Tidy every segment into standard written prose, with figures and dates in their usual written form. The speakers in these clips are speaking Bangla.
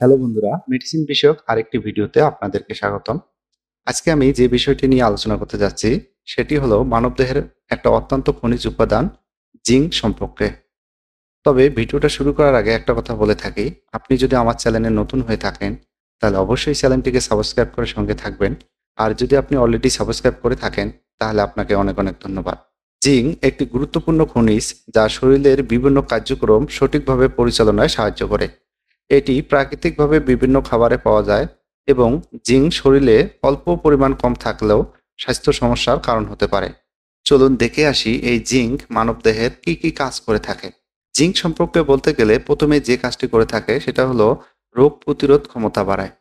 হ্যালো বন্ধুরা, মেডিসিন বিষয়ক আরেকটি ভিডিওতে আপনাদেরকে স্বাগতম। আজকে আমি যে বিষয়টি নিয়ে আলোচনা করতে যাচ্ছি সেটি হলো মানবদেহের একটা অত্যন্ত খনিজ উপাদান জিঙ্ক সম্পর্কে। তবে ভিডিওটা শুরু করার আগে একটা কথা বলে থাকি, আপনি যদি আমার চ্যানেলে নতুন হয়ে থাকেন তাহলে অবশ্যই চ্যানেলটিকে সাবস্ক্রাইব করে সঙ্গে থাকবেন। আর যদি আপনি অলরেডি সাবস্ক্রাইব করে থাকেন তাহলে আপনাকে অনেক অনেক ধন্যবাদ। জিঙ্ক একটি গুরুত্বপূর্ণ খনিজ যা শরীরের বিভিন্ন কার্যক্রম সঠিকভাবে পরিচালনায় সাহায্য করে। এটি প্রাকৃতিকভাবে বিভিন্ন খাবারে পাওয়া যায় এবং জিঙ্ক শরীরে অল্প পরিমাণ কম থাকলেও স্বাস্থ্য সমস্যার কারণ হতে পারে। চলুন দেখে আসি এই জিঙ্ক মানবদেহের কি কি কাজ করে থাকে। জিঙ্ক সম্পর্কে বলতে গেলে প্রথমে যে কাজটি করে থাকে সেটা হলো রোগ প্রতিরোধ ক্ষমতা বাড়ায়।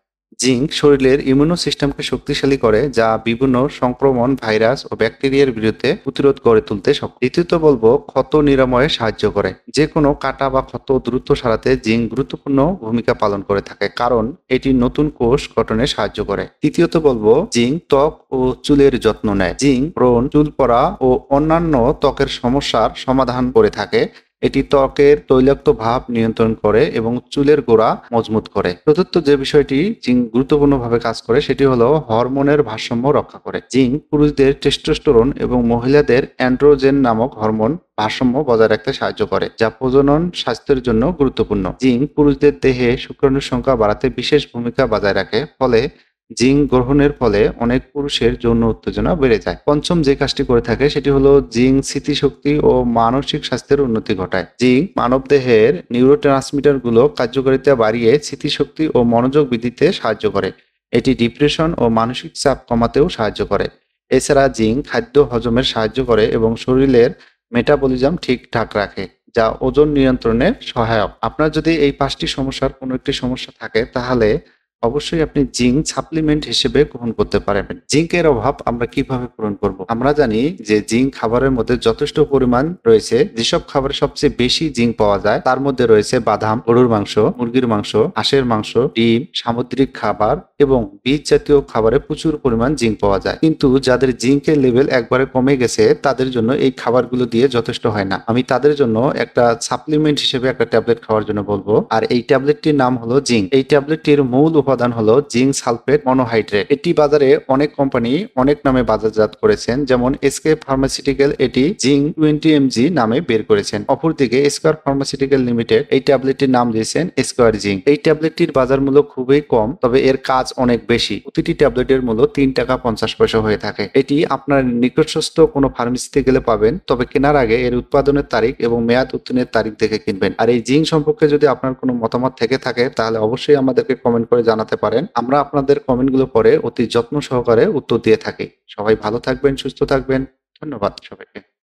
জিঙ্ক শরীরের ইমিউনো সিস্টেমকে শক্তিশালী করে, যা বিভিন্ন সংক্রমণ, ভাইরাস ও ব্যাকটেরিয়ার বিরুদ্ধে প্রতিরোধ গড়ে তুলতে সক্ষম। দ্বিতীয়ত বলবো ক্ষত নিরাময়ে সাহায্য করে। যে কোনো কাটা বা ক্ষত দ্রুত সারাতে জিঙ্ক গুরুত্বপূর্ণ ভূমিকা পালন করে থাকে, কারণ এটি নতুন কোষ গঠনে সাহায্য করে। তৃতীয়ত বলবো জিঙ্ক ত্বক ও চুলের যত্ন নেয়। জিঙ্ক ব্রণ, চুল পড়া ও অন্যান্য ত্বকের সমস্যার সমাধান করে থাকে। এটি ত্বকের তৈলাক্ত ভাব নিয়ন্ত্রণ করে এবং চুলের গোড়া মজবুত করে। চতুর্থ যে বিষয়টি জিঙ্ক গুরুত্বপূর্ণভাবে কাজ করে সেটি হলো হরমোনের ভারসাম্য রক্ষা করে। জিঙ্ক পুরুষদের টেস্টোস্টেরন এবং মহিলাদের অ্যান্ড্রোজেন নামক হরমোন ভারসাম্য বজায় রাখতে সাহায্য করে, যা প্রজনন স্বাস্থ্যের জন্য গুরুত্বপূর্ণ। জিঙ্ক পুরুষদের দেহে শুক্রাণুর সংখ্যা বাড়াতে বিশেষ ভূমিকা বজায় রাখে, ফলে জিঙ্ক গ্রহণের ফলে অনেক পুরুষের যৌন উত্তেজনা বেড়ে যায়। পঞ্চম যে কাজটি করে থাকে সেটি হলো জিঙ্ক স্মৃতিশক্তি ও মানসিক স্বাস্থ্যের উন্নতি ঘটায়। জিঙ্ক মানবদেহের নিউরোট্রান্সমিটার গুলো কার্যকারিতা বাড়িয়ে স্মৃতিশক্তি ও মনোযোগ বৃদ্ধিতে সাহায্য করে। এটি ডিপ্রেশন ও মানসিক চাপ কমাতেও সাহায্য করে। এছাড়া জিঙ্ক খাদ্য হজমের সাহায্য করে এবং শরীরের মেটাবলিজম ঠিকঠাক রাখে, যা ওজন নিয়ন্ত্রণে সহায়ক। আপনার যদি এই পাঁচটি সমস্যার কোনো একটি সমস্যা থাকে তাহলে অবশ্যই আপনি জিঙ্ক সাপ্লিমেন্ট হিসেবে গ্রহণ করতে পারবেন। জিঙ্কের অভাব আমরা কিভাবে পূরণ করব? আমরা জানি যে জিঙ্ক খাবারের মধ্যে যথেষ্ট পরিমাণ রয়েছে। যেসব খাবারে সবচেয়ে বেশি জিঙ্ক পাওয়া যায় তার মধ্যে রয়েছে বাদাম, গরুর মাংস, মুরগির মাংস, হাঁসের মাংস, ডিম, সামুদ্রিক খাবার এবং বীজ জাতীয় খাবারে প্রচুর পরিমাণ জিঙ্ক পাওয়া যায়। কিন্তু যাদের জিঙ্কের লেভেল একবারে কমে গেছে তাদের জন্য এই খাবারগুলো দিয়ে যথেষ্ট হয় না। আমি তাদের জন্য একটা সাপ্লিমেন্ট হিসেবে একটা ট্যাবলেট খাওয়ার জন্য বলবো, আর এই ট্যাবলেটটির নাম হলো জিঙ্ক। এই ট্যাবলেটটির মূল উপাদান হলো জিঙ্ক সালফেট মনোহাইড্রেট। এটি বাজারে অনেক কোম্পানি অনেক নামে বাজারজাত করেছেন, যেমন এসকে ফার্মাসিউটিক্যাল এটি জিঙ্ক 20 mg নামে বের করেছেন। অপরদিকে স্কয়ার ফার্মাসিউটিক্যাল লিমিটেড এই ট্যাবলেটটির নাম দিয়েছেন স্কয়ার জিঙ্ক। এই ট্যাবলেটটির বাজার মূল্য খুবই কম, তবে এর কাজ অনেক বেশি। প্রতিটি ট্যাবলেটের মূল্য 3 টাকা 50 পয়সা হয়ে থাকে। এটি আপনার নিকটস্থ কোনো ফার্মেসিতে গেলে পাবেন, তবে কেনার আগে এর উৎপাদনের তারিখ এবং মেয়াদ উত্তীর্ণের তারিখ দেখে কিনবেন। আর এই জিঙ্ক সম্পর্কে যদি আপনার কোনো মতামত থেকে থাকে তাহলে অবশ্যই আমাদেরকে কমেন্ট করে জানাতে পারেন। আমরা আপনাদের কমেন্টগুলো পড়ে অতি যত্ন সহকারে উত্তর দিয়ে থাকি। সবাই ভালো থাকবেন, সুস্থ থাকবেন। ধন্যবাদ সবাইকে।